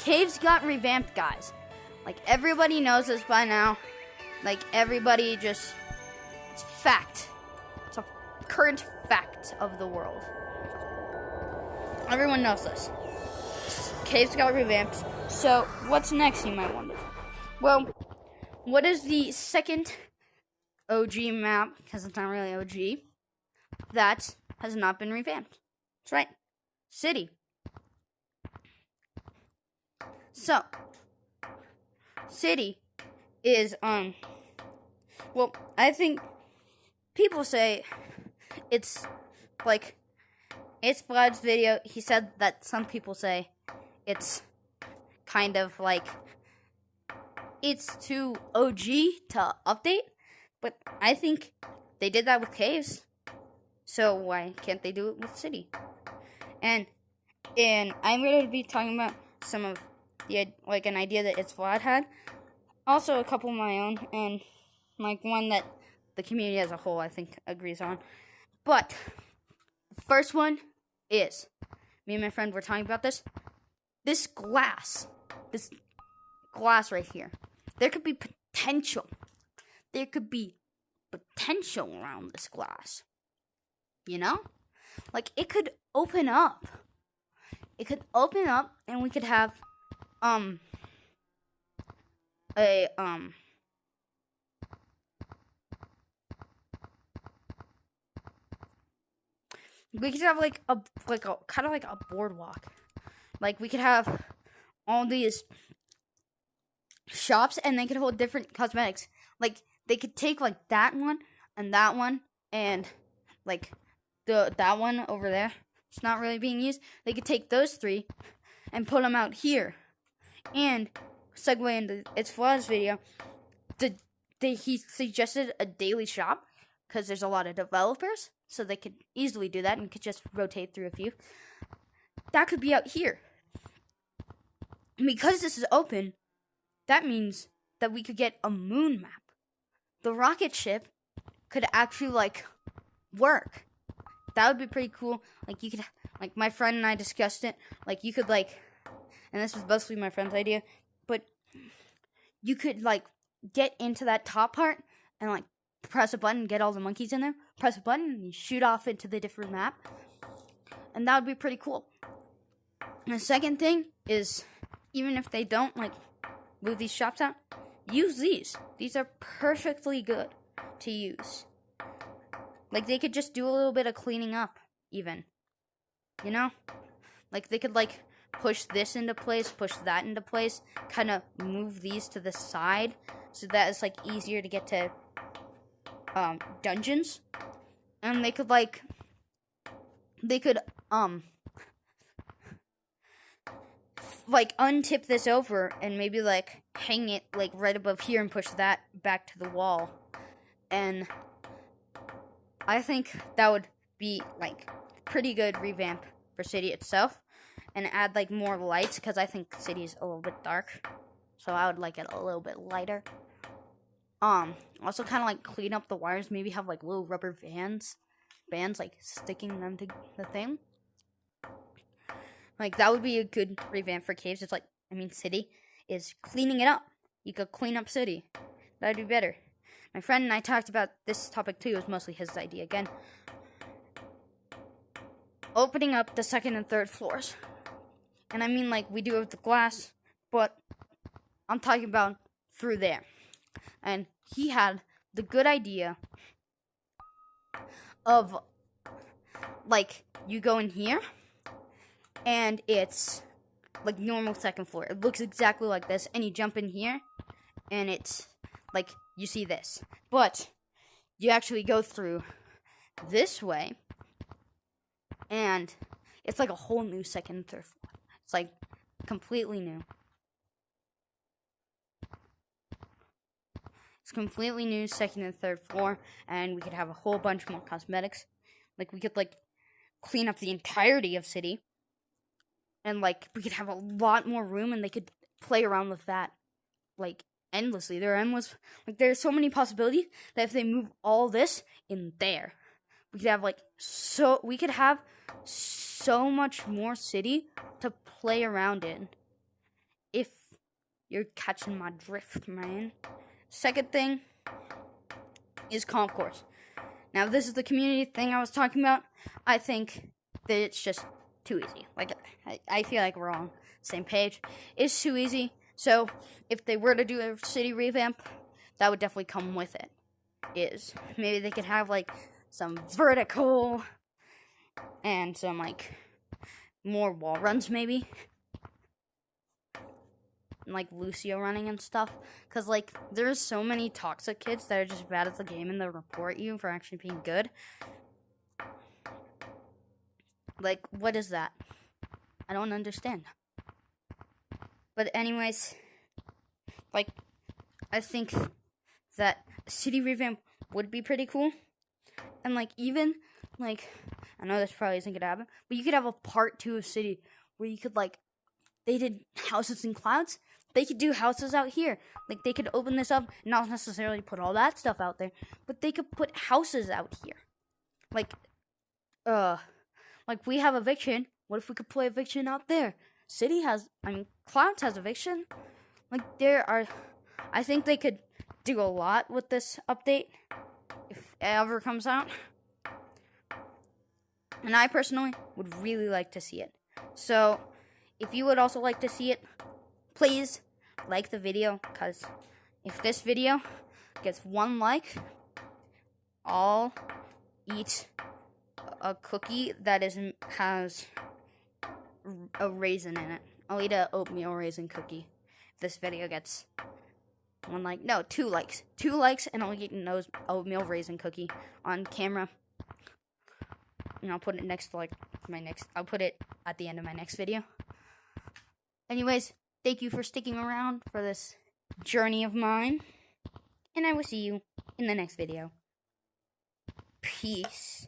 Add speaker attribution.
Speaker 1: Caves got revamped, guys. Like, everybody knows this by now. Like, everybody just... It's fact. It's a current fact of the world. Everyone knows this. Caves got revamped. So, what's next, you might wonder? Well, what is the second OG map, because it's not really OG, that has not been revamped? That's right. City. So, City is, well, I think people say it's, like, it's Vlad's video. He said that some people say it's kind of, like, it's too OG to update, but I think they did that with Caves, so why can't they do it with City? And I'm going to be talking about some of the, like, an idea that It's Vlad had, also a couple of my own, and, like, one that the community as a whole, I think, agrees on. But the first one is, me and my friend were talking about this glass right here. There could be potential. There could be potential around this glass. You know? Like, it could open up. It could open up, and we could have, we could have, like a kind of like a boardwalk. Like, we could have all these shops, and they could hold different cosmetics. Like, they could take, like, that one, and, like, that one over there. It's not really being used. They could take those three and put them out here. And segue into It's Vlad's video. He suggested a daily shop because there's a lot of developers, so they could easily do that and could just rotate through a few. That could be out here. And because this is open, that means that we could get a moon map. The rocket ship could actually, like, work. That would be pretty cool. Like, you could, like, my friend and I discussed it. Like, you could, like, and this was mostly my friend's idea, but you could, like, get into that top part and, like, press a button and get all the monkeys in there. Press a button and you shoot off into the different map. And that would be pretty cool. And the second thing is, even if they don't, like, move these shops out, use these. These are perfectly good to use. Like, they could just do a little bit of cleaning up, even. You know? Like, they could, like, push this into place, push that into place, kind of move these to the side, so that it's, like, easier to get to, dungeons. And they could, like, untip this over and maybe, like, hang it, like, right above here and push that back to the wall. And I think that would be, like, pretty good revamp for City itself. And add, like, more lights, because I think City is a little bit dark. So I would like it a little bit lighter. Also kind of, like, clean up the wires. Maybe have, like, little rubber bands, like, sticking them to the thing. Like, that would be a good revamp for Caves. It's like, City is cleaning it up. You could clean up City. That'd be better. My friend and I talked about this topic too. It was mostly his idea again. Opening up the second and third floors. And like, we do it with the glass, but I'm talking about through there. And he had the good idea of, like, you go in here, and it's, like, normal second floor. It looks exactly like this, and you jump in here, and it's, like, you see this. But you actually go through this way, and it's, like, a whole new second and third floor. It's, like, completely new. It's completely new, second and third floor, and we could have a whole bunch more cosmetics. Like, we could, like, clean up the entirety of City, and, like, we could have a lot more room, and they could play around with that, like, endlessly. There are endless, like, there's so many possibilities that if they move all this in there, we could have, like, we could have so much more City to play around in. if you're catching my drift, man. Second thing is concourse. Now, this is the community thing I was talking about. I think that it's just too easy. Like, I feel like we're all on the same page. It's too easy. So, if they were to do a city revamp, that would definitely come with it. Maybe they could have, like, some vertical and some, like, more wall runs, maybe. And, like, Lucio running and stuff. Because, like, there's so many toxic kids that are just bad at the game and they'll report you for actually being good. Like, what is that? I don't understand. But anyways, like, I think that city revamp would be pretty cool. And, like, even, like, I know this probably isn't gonna happen, but you could have a part 2 of city where you could, like, they did houses in clouds. They could do houses out here. Like, they could open this up, not necessarily put all that stuff out there, but they could put houses out here. Like we have eviction. What if we could put eviction out there? Clouds has eviction. Like, I think they could do a lot with this update if it ever comes out. And I personally would really like to see it. So, if you would also like to see it, please like the video, because if this video gets 1 like, I'll eat a cookie that has a raisin in it. I'll eat an oatmeal raisin cookie if this video gets 1 like. No, 2 likes. 2 likes, and I'll eat an oatmeal raisin cookie on camera. And I'll put it next to, like, I'll put it at the end of my next video. Anyways, thank you for sticking around for this journey of mine. And I will see you in the next video. Peace.